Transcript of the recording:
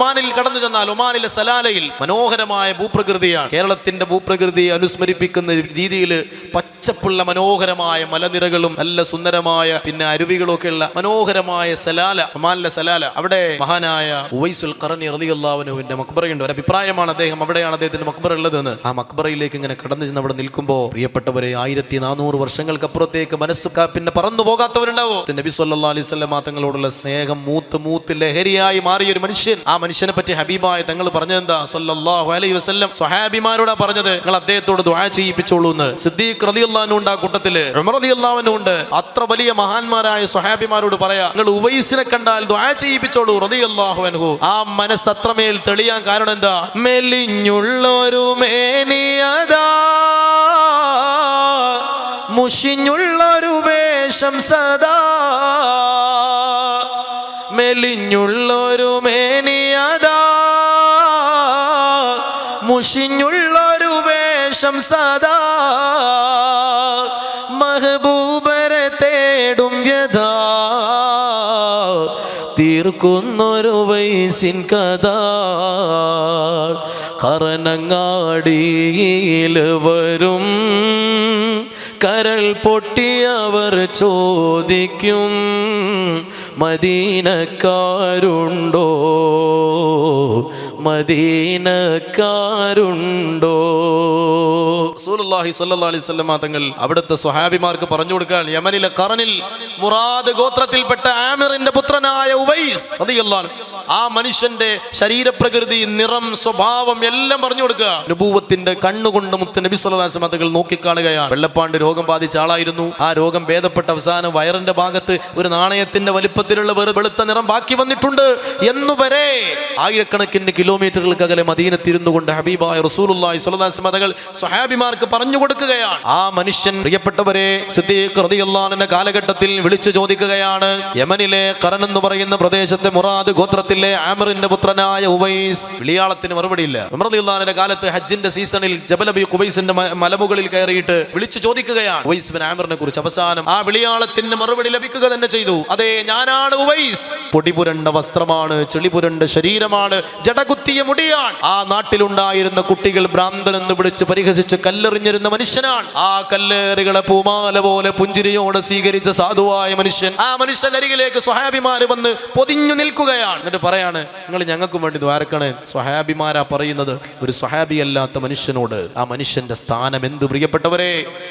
ഒമാനിൽ കടന്നു ചെന്നാൽ ഒമാനിലെ സലാലയിൽ മനോഹരമായ ഭൂപ്രകൃതിയാണ്. കേരളത്തിന്റെ ഭൂപ്രകൃതി അനുസ്മരിപ്പിക്കുന്ന രീതിയിൽ പച്ചപ്പുള്ള മനോഹരമായ മലനിരകളും നല്ല സുന്ദരമായ പിന്നെ അരുവികളും ഒക്കെ ഉള്ള മനോഹരമായ സലാല, ഒമാനിലെ സലാല. അവിടെ മഹാനായ ഉവൈസുൽ ഖറനി റളിയല്ലാഹു അൻഹുവിന്റെ മക്ബറയുണ്ട്. ഒരു അഭിപ്രായമാണ് അവിടെയാണ് അദ്ദേഹത്തിന്റെ മക്ബറ ഉള്ളതെന്ന്. ആ മക്ബറയിലേക്ക് ഇങ്ങനെ കടന്നു ചെന്ന് അവിടെ നിൽക്കുമ്പോൾ പ്രിയപ്പെട്ടവരെ 1400 വർഷങ്ങൾക്കപ്പുറത്തേക്ക് മനസ്സ് പിന്നെ പറന്നു പോകാത്തവരുണ്ടാവോ? നബി സല്ലല്ലാഹു അലൈഹി വസല്ലം തങ്ങളോടുള്ള സ്നേഹം മൂത്ത് ലഹരിയായി മാറിയ ഒരു മനുഷ്യൻ. ആ മനുഷ്യനെ പറ്റി ഹബീബായ തങ്ങൾ പറഞ്ഞതെന്താ സല്ലല്ലാഹു അലൈഹി വസല്ലം? സ്വഹാബിമാരോടാ പറഞ്ഞത്, നിങ്ങൾ അദ്ദേഹത്തോട് ദുആ ചെയ്യിപ്പിച്ചോളൂ എന്ന്. സിദ്ദീഖ് റളിയല്ലാഹു അൻഹു ഉണ്ട് ആ കൂട്ടത്തില്, ഉമർ റളിയല്ലാഹു അൻഹു ഉണ്ട്. അത്ര വലിയ മഹാന്മാരായ സ്വഹാബിമാരോട് പറയാ, നിങ്ങൾ ഉവൈസിനെ കണ്ടാൽ ദുആ ചെയ്യിപ്പിച്ചോളൂ റളിയല്ലാഹു അൻഹു. ആ മനസ്സ് അത്രമേൽ തെളിയാൻ കാരണം എന്താ? മെലിഞ്ഞുള്ളൊരു മേനിയതാ, മുഷിഞ്ഞുള്ളൊരു വേഷം സദാ. മെലിഞ്ഞുള്ളൊരു മേനിയതാ, മുഷിഞ്ഞുള്ളൊരു വേഷം സദാ. മഹബൂബരെ തേടും വ്യഥാ, തീർക്കുന്നൊരു വൈസിൻ കഥ. കറനങ്ങാടിയിൽ വരും കരൾ പൊട്ടിയവർ ചോദിക്കും, മദീനക്കാരുണ്ടോ, മദീനക്കാരുണ്ടോ? റസൂലുള്ളാഹി സ്വല്ലല്ലാഹു അലൈഹി വസല്ലം തങ്ങൾ അവിടുത്തെ സ്വഹാബിമാർക്ക് പറഞ്ഞു കൊടുക്കാൻ, യമനിലെ ഖറനിൽ മുറാദ് ഗോത്രത്തിൽപ്പെട്ട ആമിറിന്റെ പുത്രനായ ഉവൈസ് റളിയല്ലാഹു അൻഹു, ആ മനുഷ്യന്റെ ശരീരപ്രകൃതി, നിറം, സ്വഭാവം എല്ലാം പറഞ്ഞു കൊടുക്കുക. നബൂവത്തിന്റെ കണ്ണുകൊണ്ട് മുത്ത് നബി സല്ലല്ലാഹു അലൈഹി വസല്ലം തങ്ങൾ നോക്കിക്കാണുകയാണ്. വെള്ളപ്പാണ്ട് രോഗം ബാധിച്ച ആളായിരുന്നു. ആ രോഗം ഭേദപ്പെട്ട അവസാനം വയറിന്റെ ഭാഗത്ത് ഒരു നാണയത്തിന്റെ വലിപ്പത്തിലുള്ള വെളുത്ത നിറം ബാക്കി വന്നിട്ടുണ്ട് എന്നുവരെ ആയിരക്കണക്കിന് കിലോമീറ്ററുകൾക്ക് അകലെ മദീനത്തിരുന്നു കൊണ്ട് ഹബീബായ റസൂലുള്ളാഹി സ്വല്ലല്ലാഹു അലൈഹി വസല്ലം തങ്ങൾ സ്വഹാബിമാർക്ക് പറഞ്ഞു കൊടുക്കുകയാണ്. ആ മനുഷ്യൻ പ്രിയപ്പെട്ടവരെ സിദ്ദീഖ് റളിയല്ലാഹു അൻഹു കാലഘട്ടത്തിൽ വിളിച്ചു ചോദിക്കുകയാണ്, യമനിലെ ഖറൻ എന്ന് പറയുന്ന പ്രദേശത്തെ മുറാദ് ഗോത്രത്തിൽ ആമിറിന്റെ പുത്രനായ ഉവൈസ്. വിളിയാളത്തിന് മറുപടിയില്ല. ഉമർ റളിയല്ലാഹു അൻഹുവിന്റെ കാലത്ത് ഹജ്ജിന്റെ സീസണിൽ ജബൽ അബി ഖുബൈസിന്റെ മലമുകളിൽ കയറിയിട്ട് വിളിച്ചു ചോദിക്കുകയാണ് ഉവൈസ് ബിൻ ആമിറിനെ കുറിച്ച്. അവസാനം ആ വിളിയാളത്തിന് മറുപടി ലഭിക്കുക തന്നെ ചെയ്തു. അതെ, ഞാനാണ് ഉവൈസ്. പൊടിപുരണ്ട വസ്ത്രമാണ്, ചെളിപുരണ്ട ശരീരമാണ്, ജടകുത്തിയ മുടിയാണ്. ആ നാട്ടിലുണ്ടായിരുന്ന കുട്ടികൾ ഭ്രാന്തൻ എന്ന് വിളിച്ച് പരിഹസിച്ച് കല്ലെറിഞ്ഞിരുന്ന മനുഷ്യനാണ്. ആ കല്ലേറുകളെ പൂമാല പോലെ പുഞ്ചിരിയോടെ സ്വീകരിച്ച സാധുവായ മനുഷ്യൻ. ആ മനുഷ്യൻ അരികിലേക്ക് സ്വഹാബിമാര് വന്ന് പൊതിഞ്ഞു നിൽക്കുകയാണ്. എന്നിട്ട് പറയാണ്, നിങ്ങൾ ഞങ്ങൾക്കും വേണ്ടി ദ്വാരക്കണേ. സ്വഹാബിമാരാ പറയുന്നത് ഒരു സ്വഹാബിയല്ലാത്ത മനുഷ്യനോട്. ആ മനുഷ്യന്റെ സ്ഥാനം എന്ത് പ്രിയപ്പെട്ടവരെ!